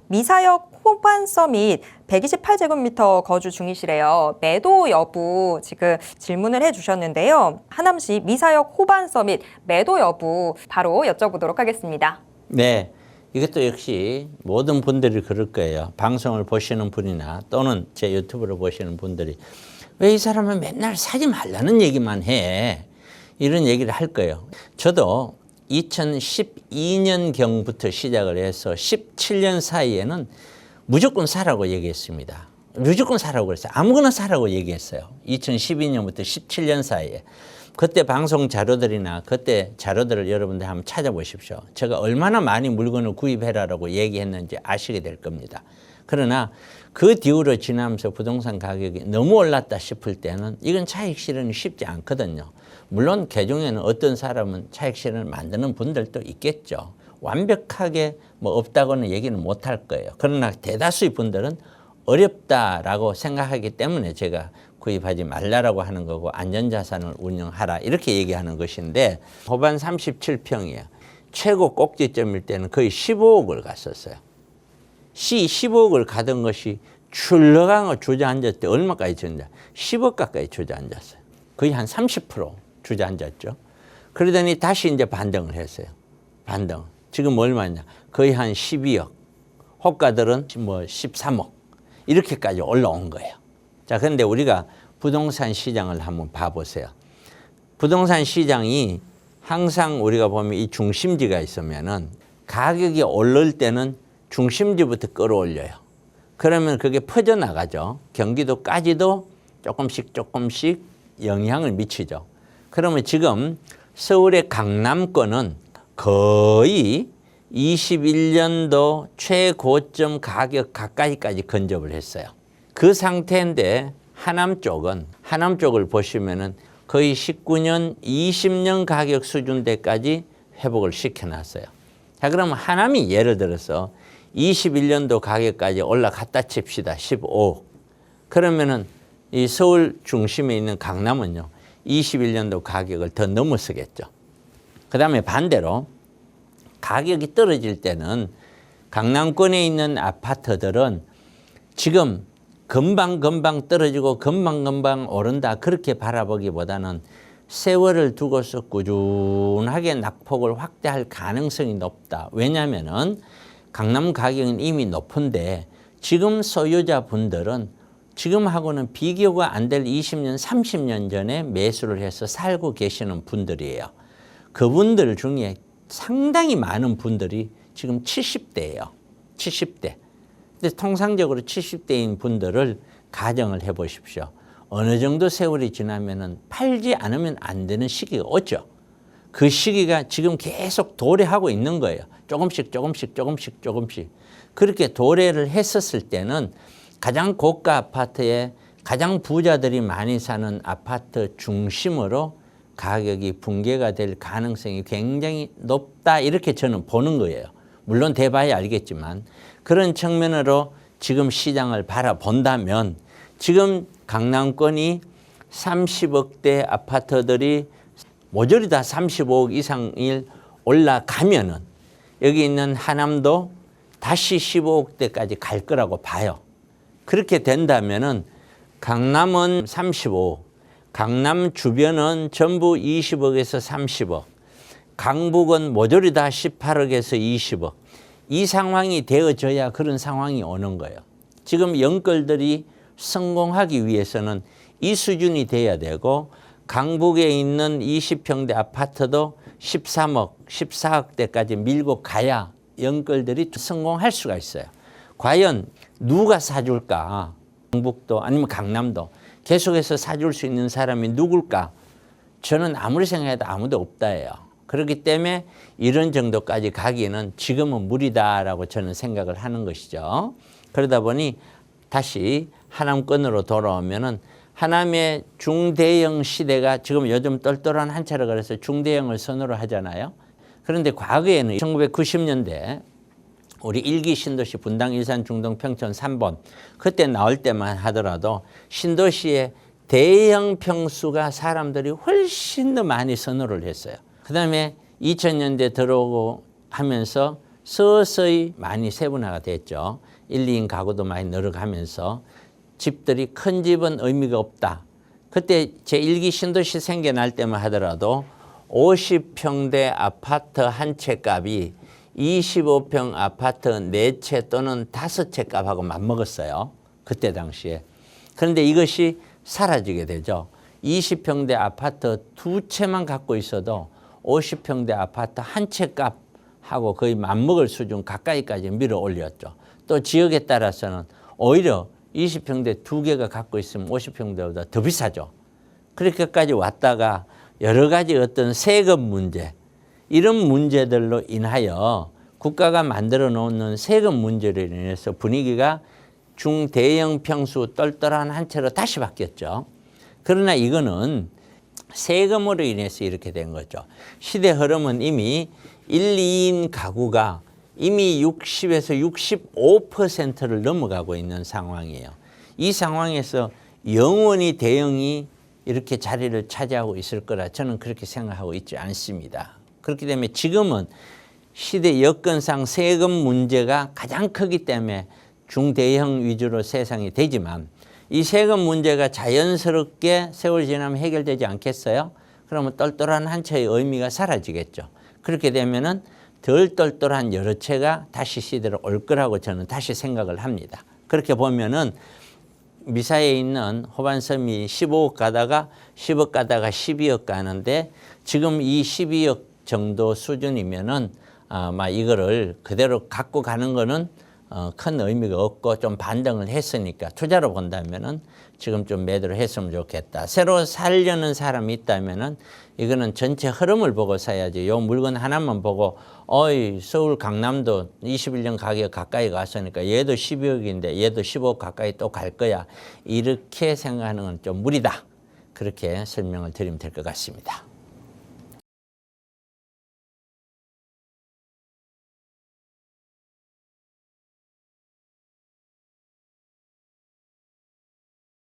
미사역 호반 서밋 128제곱미터 거주 중이시래요. 매도 여부 지금 질문을 해주셨는데요. 하남시 미사역 호반 서밋 매도 여부 바로 여쭤보도록 하겠습니다. 네, 이것도 역시 모든 분들이 그럴 거예요. 방송을 보시는 분이나 또는 제 유튜브를 보시는 분들이 왜 이 사람은 맨날 사지 말라는 얘기만 해? 이런 얘기를 할 거예요. 저도 2012년경부터 시작을 해서 17년 사이에는 무조건 사라고 얘기했습니다. 무조건 사라고 그랬어요. 아무거나 사라고 얘기했어요. 2012년부터 17년 사이에. 그때 방송 자료들이나 그때 자료들을 여러분들 한번 찾아보십시오. 제가 얼마나 많이 물건을 구입해라라고 얘기했는지 아시게 될 겁니다. 그러나 그 뒤로 지나면서 부동산 가격이 너무 올랐다 싶을 때는 이건 차익 실현이 쉽지 않거든요. 물론 개중에는 어떤 사람은 차익 실현을 만드는 분들도 있겠죠. 완벽하게 뭐 없다고는 얘기는 못 할 거예요. 그러나 대다수의 분들은 어렵다라고 생각하기 때문에 제가 구입하지 말라라고 하는 거고 안전자산을 운영하라 이렇게 얘기하는 것인데 호반 37평이에요. 최고 꼭지점일 때는 거의 15억을 갔었어요. 15억을 가던 것이 출렁하고 주저앉을 때 얼마까지 졌냐? 10억 가까이 주저앉았어요. 거의 한 30% 주저앉았죠. 그러더니 다시 이제 반등을 했어요. 반등. 지금 얼마냐? 거의 한 12억. 호가들은 뭐 13억. 이렇게까지 올라온 거예요. 자, 그런데 우리가 부동산 시장을 한번 봐보세요. 부동산 시장이 항상 우리가 보면 이 중심지가 있으면은 가격이 오를 때는 중심지부터 끌어올려요. 그러면 그게 퍼져나가죠. 경기도까지도 조금씩 영향을 미치죠. 그러면 지금 서울의 강남권은 거의 21년도 최고점 가격 가까이까지 근접을 했어요. 그 상태인데 하남 쪽을 보시면은 거의 19년, 20년 가격 수준대까지 회복을 시켜놨어요. 자, 그러면 하남이 예를 들어서 21년도 가격까지 올라갔다 칩시다. 15억. 그러면은 이 서울 중심에 있는 강남은요. 21년도 가격을 더 넘어서겠죠. 그 다음에 반대로 가격이 떨어질 때는 강남권에 있는 아파트들은 지금 금방 떨어지고 금방 오른다 그렇게 바라보기보다는 세월을 두고서 꾸준하게 낙폭을 확대할 가능성이 높다. 왜냐하면은 강남 가격은 이미 높은데 지금 소유자분들은 지금하고는 비교가 안 될 20년, 30년 전에 매수를 해서 살고 계시는 분들이에요. 그분들 중에 상당히 많은 분들이 지금 70대예요. 70대. 근데 통상적으로 70대인 분들을 가정을 해 보십시오. 어느 정도 세월이 지나면은 팔지 않으면 안 되는 시기가 오죠. 그 시기가 지금 계속 도래하고 있는 거예요. 조금씩. 그렇게 도래를 했었을 때는 가장 고가 아파트에 가장 부자들이 많이 사는 아파트 중심으로 가격이 붕괴가 될 가능성이 굉장히 높다 이렇게 저는 보는 거예요. 물론 대봐야 알겠지만 그런 측면으로 지금 시장을 바라본다면 지금 강남권이 30억대 아파트들이 모조리 다 35억 이상일 올라가면은 여기 있는 하남도 다시 15억대까지 갈 거라고 봐요. 그렇게 된다면은 강남은 35억, 강남 주변은 전부 20억에서 30억, 강북은 모조리 다 18억에서 20억. 이 상황이 되어져야 그런 상황이 오는 거예요. 지금 영끌들이 성공하기 위해서는 이 수준이 돼야 되고 강북에 있는 20평대 아파트도 13억, 14억대까지 밀고 가야 영끌들이 성공할 수가 있어요. 과연 누가 사줄까? 강북도 아니면 강남도 계속해서 사줄 수 있는 사람이 누굴까? 저는 아무리 생각해도 아무도 없다예요. 그렇기 때문에 이런 정도까지 가기에는 지금은 무리다라고 저는 생각을 하는 것이죠. 그러다 보니 다시 하남권으로 돌아오면은 하남의 중대형 시대가 지금 요즘 똘똘한 한차를 그래서 중대형을 선호를 하잖아요. 그런데 과거에는 1990년대 우리 1기 신도시 분당, 일산, 중동, 평촌 3번 그때 나올 때만 하더라도 신도시의 대형 평수가 사람들이 훨씬 더 많이 선호를 했어요. 그 다음에 2000년대 들어오고 하면서 서서히 많이 세분화가 됐죠. 1, 2인 가구도 많이 늘어가면서 집들이 큰 집은 의미가 없다. 그때 제1기 신도시 생겨날 때만 하더라도 50평대 아파트 한 채 값이 25평 아파트 4채 또는 5채 값하고 맞먹었어요. 그때 당시에. 그런데 이것이 사라지게 되죠. 20평대 아파트 2채만 갖고 있어도 50평대 아파트 한 채 값하고 거의 맞먹을 수준 가까이까지 밀어 올렸죠. 또 지역에 따라서는 오히려 20평대 2개가 갖고 있으면 50평대보다 더 비싸죠. 그렇게까지 왔다가 여러 가지 어떤 세금 문제, 이런 문제들로 인하여 국가가 만들어 놓는 세금 문제로 인해서 분위기가 중대형 평수 똘똘한 한 채로 다시 바뀌었죠. 그러나 이거는 세금으로 인해서 이렇게 된 거죠. 시대 흐름은 이미 1, 2인 가구가 이미 60에서 65%를 넘어가고 있는 상황이에요. 이 상황에서 영원히 대형이 이렇게 자리를 차지하고 있을 거라 저는 그렇게 생각하고 있지 않습니다. 그렇기 때문에 지금은 시대 여건상 세금 문제가 가장 크기 때문에 중대형 위주로 세상이 되지만 이 세금 문제가 자연스럽게 세월이 지나면 해결되지 않겠어요? 그러면 똘똘한 한 채의 의미가 사라지겠죠. 그렇게 되면은 덜 똘똘한 여러 채가 다시 시대로 올 거라고 저는 다시 생각을 합니다. 그렇게 보면은 미사에 있는 호반섬이 15억 가다가 10억 가다가 12억 가는데 지금 이 12억 정도 수준이면은 아마 이거를 그대로 갖고 가는 거는 큰 의미가 없고 좀 반등을 했으니까 투자로 본다면은 지금 좀 매도를 했으면 좋겠다. 새로 살려는 사람이 있다면은 이거는 전체 흐름을 보고 사야지. 요 물건 하나만 보고 어이 서울 강남도 21년 가격 가까이 갔으니까 얘도 12억인데 얘도 15억 가까이 또 갈 거야. 이렇게 생각하는 건 좀 무리다. 그렇게 설명을 드리면 될 것 같습니다.